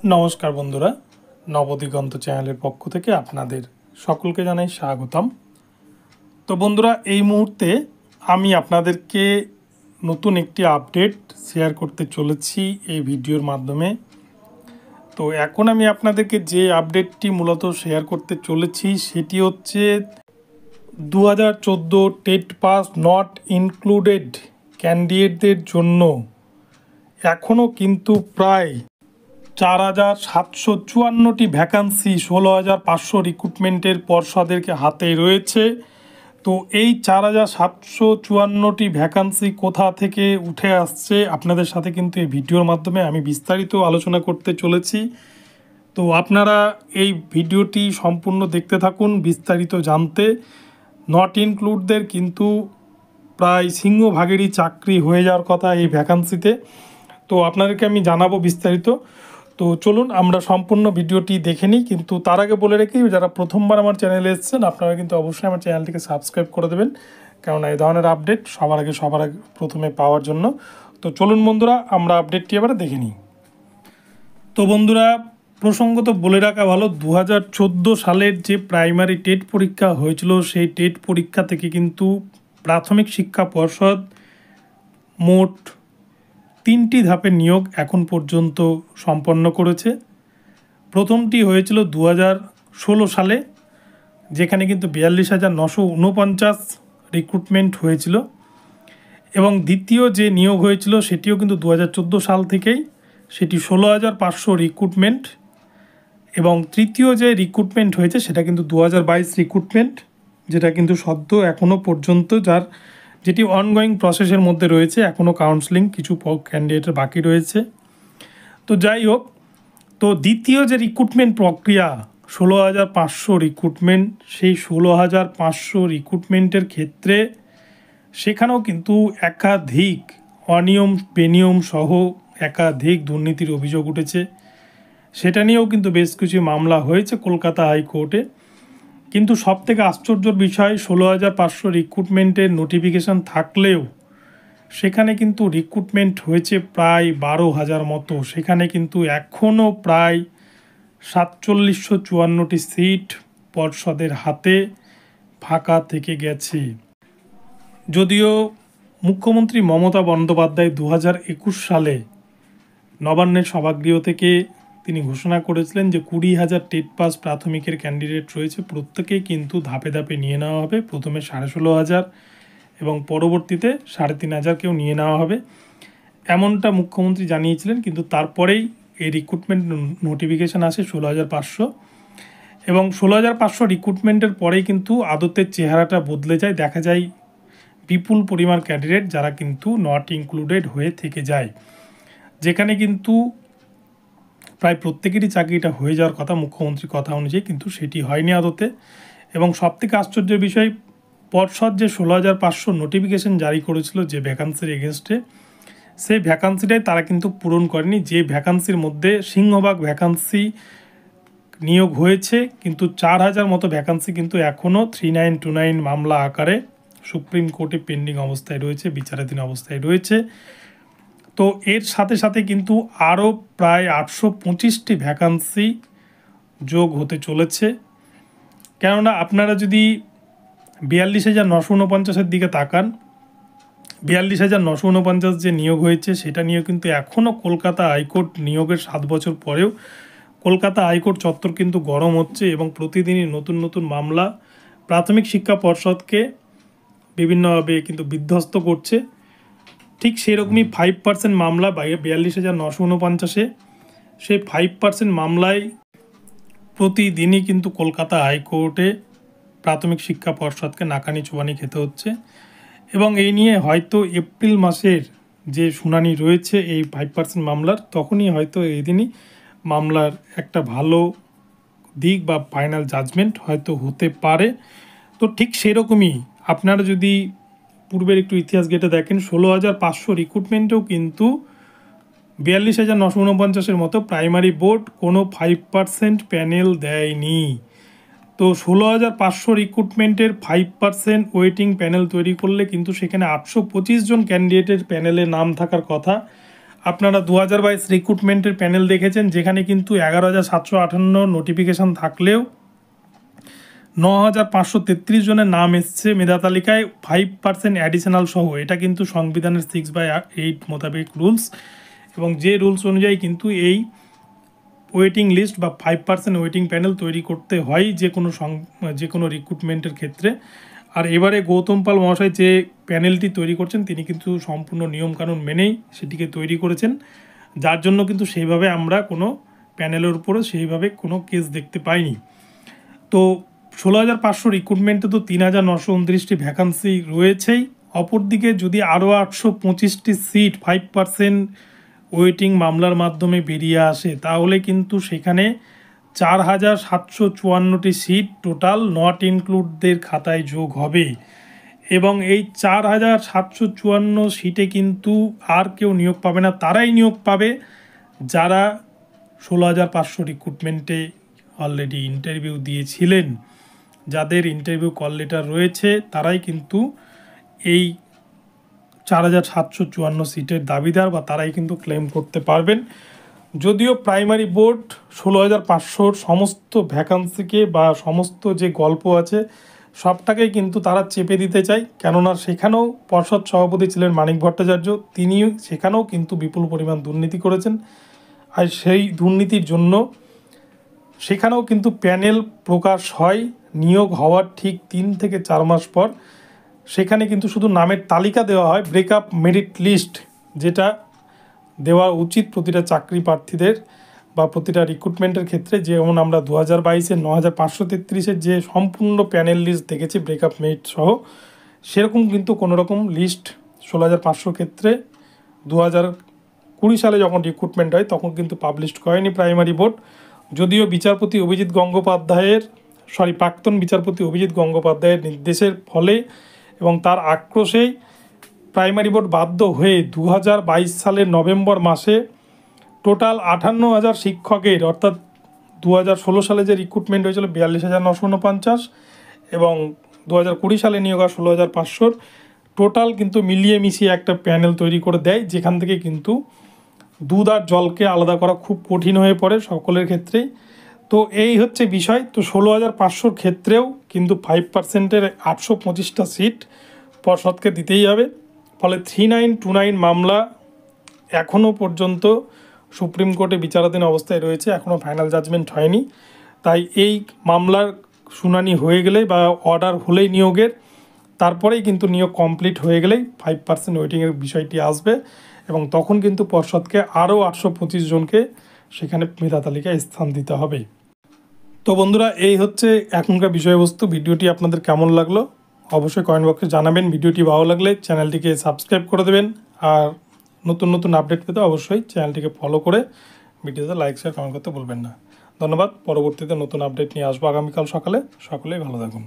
নমস্কার বন্ধুরা, নবদিগন্ত চ্যানেলের পক্ষ থেকে আপনাদের সকলকে জানাই স্বাগতম। তো বন্ধুরা, এই মুহূর্তে আমি আপনাদেরকে নতুন একটি আপডেট শেয়ার করতে চলেছি এই ভিডিওর মাধ্যমে। তো এখন আমি আপনাদেরকে যে আপডেটটি মূলত শেয়ার করতে চলেছি সেটি হচ্ছে 2014 টেট পাস নট ইনক্লুডেড ক্যান্ডিডেটদের জন্য এখনও কিন্তু প্রায় 4,754টি ভ্যাকান্সি 16,500 রিক্রুটমেন্টের পর্ষদেরকে হাতে রয়েছে। তো এই 4,754টি ভ্যাকান্সি কোথা থেকে উঠে আসছে আপনাদের সাথে কিন্তু এই ভিডিওর মাধ্যমে আমি বিস্তারিত আলোচনা করতে চলেছি। তো আপনারা এই ভিডিওটি সম্পূর্ণ দেখতে থাকুন বিস্তারিত জানতে। নট ইনক্লুডদের কিন্তু প্রায় সিংহভাগেরই চাকরি হয়ে যাওয়ার কথা এই ভ্যাকান্সিতে। তো আপনাদেরকে আমি জানাবো বিস্তারিত। তো চলুন আমরা সম্পূর্ণ ভিডিওটি দেখে নিই, কিন্তু তার আগে বলে রেখে যারা প্রথমবার আমার চ্যানেলে এসেছেন আপনারা কিন্তু অবশ্যই আমার চ্যানেলটিকে সাবস্ক্রাইব করে দেবেন, কেননা এই ধরনের আপডেট সবার আগে প্রথমে পাওয়ার জন্য। তো চলুন বন্ধুরা, আমরা আপডেটটি এবারে দেখে নিই। তো বন্ধুরা, প্রসঙ্গত বলে রাখা ভালো, 2014 সালের যে প্রাইমারি টেট পরীক্ষা হয়েছিল সেই টেট পরীক্ষা থেকে কিন্তু প্রাথমিক শিক্ষা পর্ষদ মোট 3টি ধাপে নিয়োগ এখন পর্যন্ত সম্পন্ন করেছে। প্রথমটি হয়েছিল 2016 সালে, যেখানে কিন্তু 42,949 রিক্রুটমেন্ট হয়েছিল, এবং দ্বিতীয় যে নিয়োগ হয়েছিল সেটিও কিন্তু 2014 সাল থেকেই, সেটি 16,500 রিক্রুটমেন্ট, এবং তৃতীয় যে রিক্রুটমেন্ট হয়েছে সেটা কিন্তু 2022 রিক্রুটমেন্ট, যেটা কিন্তু সদ্য এখনও পর্যন্ত যেটি অনগোয়িং প্রসেসের মধ্যে রয়েছে, এখনও কাউন্সেলিং কিছু ক্যান্ডিডেটের বাকি রয়েছে। তো যাই হোক, তো দ্বিতীয় যে রিক্রুটমেন্ট প্রক্রিয়া 16,500 রিক্রুটমেন্ট, সেই 16,500 রিক্রুটমেন্টের ক্ষেত্রে সেখানেও কিন্তু একাধিক অনিয়ম বেনিয়ম সহ একাধিক দুর্নীতির অভিযোগ উঠেছে। সেটা নিয়েও কিন্তু বেশ কিছু মামলা হয়েছে কলকাতা হাইকোর্টে। কিন্তু সবথেকে আশ্চর্যের বিষয়, 16,500 রিক্রুটমেন্টের নোটিফিকেশান থাকলেও সেখানে কিন্তু রিক্রুটমেন্ট হয়েছে প্রায় 12,000 মতো। সেখানে কিন্তু এখনও প্রায় 4,754টি সিট পর্ষদের হাতে ফাঁকা থেকে গেছে। যদিও মুখ্যমন্ত্রী মমতা বন্দ্যোপাধ্যায় 2021 সালে নবান্নের সভাগৃহ থেকে তিনি ঘোষণা করেছিলেন যে 20,000 টেট পাস প্রাথমিকের ক্যান্ডিডেট রয়েছে, প্রত্যেকেই কিন্তু ধাপে ধাপে নিয়ে নেওয়া হবে। প্রথমে 16,500 এবং পরবর্তীতে 3,500কেও নিয়ে নেওয়া হবে, এমনটা মুখ্যমন্ত্রী জানিয়েছিলেন। কিন্তু তারপরেই এই রিক্রুটমেন্ট নোটিফিকেশান আসে 16,500, এবং 16,500 রিক্রুটমেন্টের পরেই কিন্তু আদতের চেহারাটা বদলে যায়। দেখা যায় বিপুল পরিমাণ ক্যান্ডিডেট যারা কিন্তু নট ইনক্লুডেড হয়ে থেকে যায়, যেখানে কিন্তু প্রায় প্রত্যেকেরই চাকরিটা হয়ে যাওয়ার কথা মুখ্যমন্ত্রীর কথা অনুযায়ী, কিন্তু সেটি হয়নি আদতে। এবং সবথেকে আশ্চর্যের বিষয়, পর্ষদ যে 16,500 নোটিফিকেশান জারি করেছিল যে ভ্যাকান্সির এগেনস্টে, সেই ভ্যাকান্সিটাই তারা কিন্তু পূরণ করেনি। যে ভ্যাকান্সির মধ্যে সিংহভাগ ভ্যাকান্সি নিয়োগ হয়েছে, কিন্তু 4,000 মতো ভ্যাকান্সি কিন্তু এখনও 3929 মামলা আকারে সুপ্রিম কোর্টে পেন্ডিং অবস্থায় রয়েছে, বিচারাধীন অবস্থায় রয়েছে। তো এর সাথে সাথে কিন্তু আরও প্রায় 825টি ভ্যাকান্সি যোগ হতে চলেছে। কেননা আপনারা যদি 42,949-এর দিকে তাকান, 42,949 যে নিয়োগ হয়েছে সেটা নিয়েও কিন্তু এখনও কলকাতা হাইকোর্ট নিয়োগের 7 বছর পরেও কলকাতা হাইকোর্ট চত্বর কিন্তু গরম হচ্ছে, এবং প্রতিদিনই নতুন নতুন মামলা প্রাথমিক শিক্ষা পর্ষদকে বিভিন্নভাবে কিন্তু বিধ্বস্ত করছে। ঠিক সেরকমই 5% মামলা 42,949-এ, সেই 5% মামলায় প্রতিদিনই কিন্তু কলকাতা হাইকোর্টে প্রাথমিক শিক্ষা পর্ষদকে নাকানি চুবানি খেতে হচ্ছে। এবং এই নিয়ে হয়তো এপ্রিল মাসের যে শুনানি রয়েছে এই 5% মামলার, তখনই হয়তো এই দিনই মামলার একটা ভালো দিক বা ফাইনাল জাজমেন্ট হয়তো হতে পারে। তো ঠিক সেরকমই আপনারা যদি পূর্বের একটু ইতিহাস ঘেটে দেখেন, 16,500 রিক্রুটমেন্টেও কিন্তু 42,949-এর মতো প্রাইমারি বোর্ড কোনো 5% প্যানেল দেয়নি। তো 16,500 রিক্রুটমেন্টের 5% ওয়েটিং প্যানেল তৈরি করলে কিন্তু সেখানে 825 জন ক্যান্ডিডেটের প্যানেলে নাম থাকার কথা, আপনারা 2022 রিক্রুটমেন্টের প্যানেল দেখেছেন, যেখানে কিন্তু 11,758 নোটিফিকেশান থাকলেও 9,533 জনের নাম এসছে মেধা তালিকায় 5% অ্যাডিশনাল সহ। এটা কিন্তু সংবিধানের 6/8 মোতাবেক রুলস, এবং যে রুলস অনুযায়ী কিন্তু এই ওয়েটিং লিস্ট বা 5% ওয়েটিং প্যানেল তৈরি করতে হয় যে কোনো রিক্রুটমেন্টের ক্ষেত্রে। আর এবারে গৌতম পাল মহাশয় যে প্যানেলটি তৈরি করছেন, তিনি কিন্তু সম্পূর্ণ নিয়মকানুন মেনেই সেটিকে তৈরি করেছেন, যার জন্য কিন্তু সেইভাবে আমরা কোনো প্যানেলের উপরে সেইভাবে কোনো কেস দেখতে পাইনি। তো 16,500 রিক্রুটমেন্টে তো 3,929টি ভ্যাকান্সি রয়েছেই। অপরদিকে যদি আরও 825টি সিট 5% ওয়েটিং মামলার মাধ্যমে বেরিয়ে আসে, তাহলে কিন্তু সেখানে 4,754টি সিট টোটাল নট ইনক্লুডদের খাতায় যোগ হবে। এবং এই 4,754 সিটে কিন্তু আর কেউ নিয়োগ পাবে না, তারাই নিয়োগ পাবে যারা 16,500 রিক্রুটমেন্টে অলরেডি ইন্টারভিউ দিয়েছিলেন। যাদের ইন্টারভিউ কল লেটার রয়েছে তারাই কিন্তু এই 4,754 সিটের দাবিদার, বা তারাই কিন্তু ক্লেম করতে পারবেন। যদিও প্রাইমারি বোর্ড 16,500 সমস্ত ভ্যাকান্সিকে বা সমস্ত যে গল্প আছে সবটাকেই কিন্তু তারা চেপে দিতে চায়, কেননা সেখানেও পর্ষদ সভাপতি ছিলেন মানিক ভট্টাচার্য, তিনি সেখানেও কিন্তু বিপুল পরিমাণ দুর্নীতি করেছেন। আর সেই দুর্নীতির জন্য সেখানেও কিন্তু প্যানেল প্রকাশ হয় নিয়োগ হওয়ার ঠিক 3 থেকে 4 মাস পর। সেখানে কিন্তু শুধু নামের তালিকা দেওয়া হয়, ব্রেকআপ মেরিট লিস্ট যেটা দেওয়া উচিত প্রতিটা চাকরি প্রার্থীদের বা প্রতিটা রিক্রুটমেন্টের ক্ষেত্রে। যেমন আমরা 2022-এর 9,533-এর যে সম্পূর্ণ প্যানেল লিস্ট দেখেছি ব্রেকআপ মেরিট সহ, সেরকম কিন্তু কোনো রকম লিস্ট 16,500 ক্ষেত্রে 2020 সালে যখন রিক্রুটমেন্ট হয় তখন কিন্তু পাবলিশ করেনি প্রাইমারি বোর্ড। যদিও প্রাক্তন বিচারপতি অভিজিৎ গঙ্গোপাধ্যায়ের নির্দেশের ফলে এবং তার আক্রোশেই প্রাইমারি বোর্ড বাধ্য হয়ে 2022 সালের নভেম্বর মাসে টোটাল 58,000 শিক্ষকের, অর্থাৎ 2016 সালে যে রিক্রুটমেন্ট হয়েছিল 42,949 এবং 2020 সালে নিয়োগ হয় 16,500, টোটাল কিন্তু মিলিয়ে মিশিয়ে একটা প্যানেল তৈরি করে দেয়, যেখান থেকে কিন্তু দুধ আর জলকে আলাদা করা খুব কঠিন হয়ে পড়ে সকলের ক্ষেত্রেই। তো এই হচ্ছে বিষয়। তো 16,500 ক্ষেত্রেও কিন্তু 5%-এর 825টা সিট পর্ষদকে দিতেই হবে। ফলে 3929 মামলা এখনও পর্যন্ত সুপ্রিম কোর্টে বিচারাধীন অবস্থায় রয়েছে, এখনও ফাইনাল জাজমেন্ট হয়নি। তাই এই মামলার শুনানি হয়ে গেলেই বা অর্ডার হলেই নিয়োগের, তারপরেই কিন্তু নিয়োগ কমপ্লিট হয়ে গেলেই 5% ওয়েটিংয়ের বিষয়টি আসবে, এবং তখন কিন্তু পর্ষদকে আরও 825 জনকে সেখানে মেধা তালিকায় স্থান দিতে হবে। তো বন্ধুরা, এই হচ্ছে এখনকার বিষয়বস্তু। ভিডিওটি আপনাদের কেমন লাগলো অবশ্যই কমেন্ট বক্সে জানাবেন। ভিডিওটি ভালো লাগলে চ্যানেলটিকে সাবস্ক্রাইব করে দেবেন, আর নতুন নতুন আপডেট পেতে অবশ্যই চ্যানেলটিকে ফলো করে ভিডিওতে লাইক শেয়ার কমেন্ট করতে ভুলবেন না। ধন্যবাদ। পরবর্তীতে নতুন আপডেট নিয়ে আসবো আগামীকাল সকালে। সকলেই ভালো থাকুন।